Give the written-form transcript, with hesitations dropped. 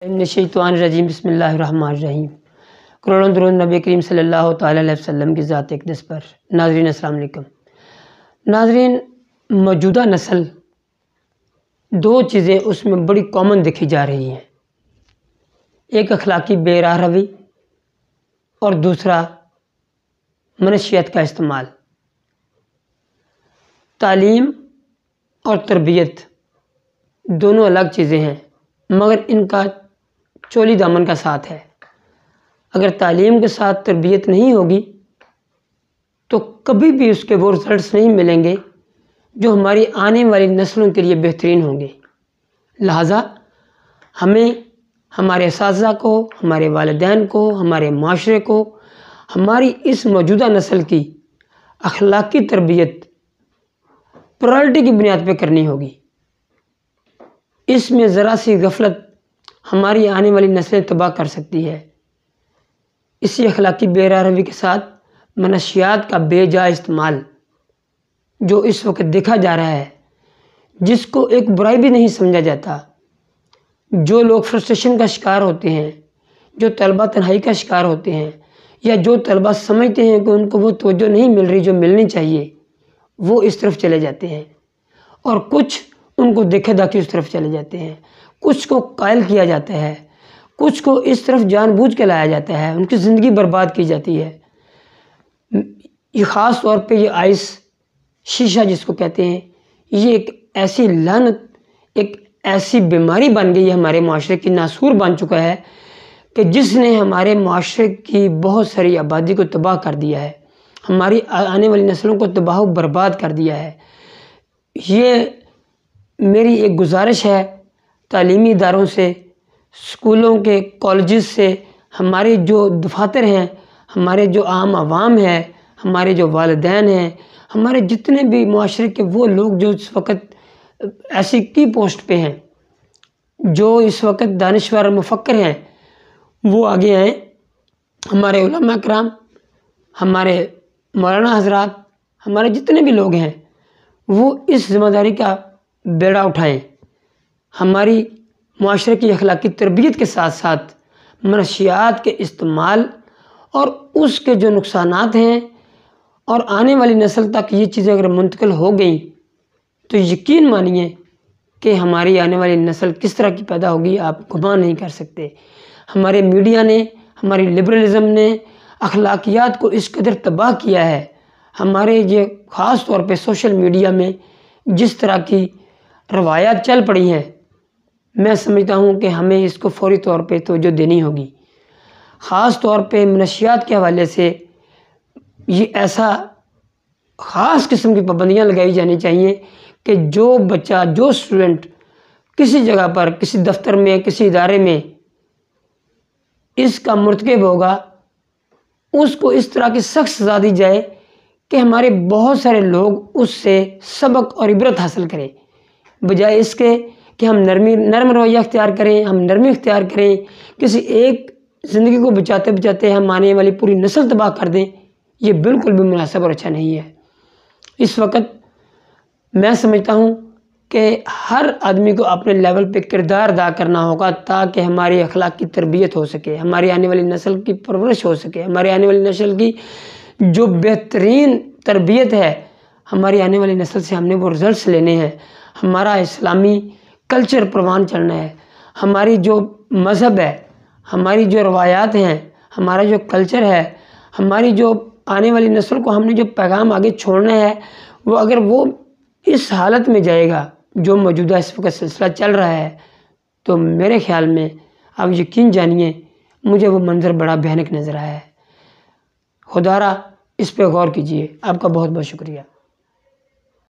रजीम बिस्मिल्लाहिर्रहमानिर्रहीम। करोड़ों दरूद नबी करीम सल्लल्लाहु ताला अलैहि वसल्लम की ज़ात अक़दस पर। नाज़रीन अस्सलाम वालेकुम। नाज़रीन, मौजूदा नस्ल दो चीज़ें उसमें बड़ी कॉमन देखी जा रही हैं। एक अखलाकी बेराह रवी और दूसरा मनशियात का इस्तेमाल। तालीम और तरबियत दोनों अलग चीज़ें हैं, मगर इनका चोली दामन का साथ है। अगर तालीम के साथ तरबियत नहीं होगी तो कभी भी उसके वो रिज़ल्ट्स नहीं मिलेंगे जो हमारी आने वाली नस्लों के लिए बेहतरीन होंगे। लिहाजा हमें हमारे असातिज़ा को, हमारे वालिदैन को, हमारे माशरे को, हमारी इस मौजूदा नस्ल की अखलाकी तरबियत प्रायोरिटी की बुनियाद पर करनी होगी। इसमें ज़रा सी गफलत हमारी आने वाली नस्लें तबाह कर सकती है। इसी अखलाकी बेराह रवी के साथ मनशियात का बेजा इस्तेमाल जो इस वक्त देखा जा रहा है, जिसको एक बुराई भी नहीं समझा जाता। जो लोग फ्रस्ट्रेशन का शिकार होते हैं, जो तलबा तन्हाई का शिकार होते हैं, या जो तलबा समझते हैं कि उनको वो तवज्जो नहीं मिल रही जो मिलनी चाहिए, वो इस तरफ चले जाते हैं। और कुछ उनको देखे दाखी उस तरफ चले जाते हैं। कुछ को कायल किया जाता है, कुछ को इस तरफ जानबूझ के लाया जाता है, उनकी ज़िंदगी बर्बाद की जाती है। ये ख़ास तौर पे ये आइस शीशा जिसको कहते हैं, ये एक ऐसी लानत, एक ऐसी बीमारी बन गई है, हमारे माशरे की नासूर बन चुका है कि जिसने हमारे माशरे की बहुत सारी आबादी को तबाह कर दिया है, हमारी आने वाली नस्लों को तबाह बर्बाद कर दिया है। ये मेरी एक गुजारिश है तालीमी इदारों से, स्कूलों के, कॉलेजेस से, हमारे जो दफातर हैं, हमारे जो आम आवाम है, हमारे जो वालिदैन हैं, हमारे जितने भी माशरे के वो लोग जो इस वक्त ऐसी की पोस्ट पे हैं, जो इस वक्त दानिश्वर मुफक्कर हैं, वो आगे आएँ। हमारे उलमा कराम, हमारे मौलाना हज़रात, हमारे जितने भी लोग हैं, वो इस ज़िम्मेदारी का बेड़ा उठाएँ। हमारी माशरे की अखलाकी तरबियत के साथ साथ मनशियात के इस्तेमाल और उसके जो नुकसानात हैं, और आने वाली नस्ल तक ये चीज़ें अगर मुंतकिल हो गई तो यकीन मानिए कि हमारी आने वाली नस्ल किस तरह की पैदा होगी, आप गुमान नहीं कर सकते। हमारे मीडिया ने, हमारी लिबरलिज़म ने अखलाकियात को इस कदर तबाह किया है। हमारे ये ख़ास तौर पे सोशल मीडिया में जिस तरह की रवायात चल पड़ी हैं, मैं समझता हूँ कि हमें इसको फ़ौरी तौर पे तवज्जो देनी होगी। ख़ास तौर पे मनशियात के हवाले से ये ऐसा ख़ास किस्म की पाबंदियाँ लगाई जानी चाहिए कि जो बच्चा, जो स्टूडेंट किसी जगह पर, किसी दफ्तर में, किसी इदारे में इसका मुर्तकिब होगा, उसको इस तरह की सख्त सज़ा दी जाए कि हमारे बहुत सारे लोग उससे सबक और इबरत हासिल करें, बजाय इसके कि हम नरम रवैया इख्तियार करें, हम नरमी इख्तियार करें, किसी एक ज़िंदगी को बचाते बचाते हम आने वाली पूरी नस्ल तबाह कर दें। ये बिल्कुल भी मुनासिब और अच्छा नहीं है। इस वक्त मैं समझता हूँ कि हर आदमी को अपने लेवल पे किरदार अदा करना होगा ताकि हमारी अखलाक की तरबियत हो सके, हमारी आने वाली नस्ल की परवरिश हो सके, हमारी आने वाली नस्ल की जो बेहतरीन तरबियत है, हमारी आने वाली नस्ल से हमने वो रिज़ल्ट्स लेने हैं। हमारा इस्लामी कल्चर परवान चलना है, हमारी जो मज़हब है, हमारी जो रवायात हैं, हमारा जो कल्चर है, हमारी जो आने वाली नस्ल को हमने जो पैगाम आगे छोड़ना है, वो अगर वो इस हालत में जाएगा जो मौजूदा इस वक्त सिलसिला चल रहा है, तो मेरे ख़्याल में आप यकीन जानिए मुझे वो मंज़र बड़ा भयानक नज़र आया है। खुदारा इस पे गौर कीजिए। आपका बहुत बहुत शुक्रिया।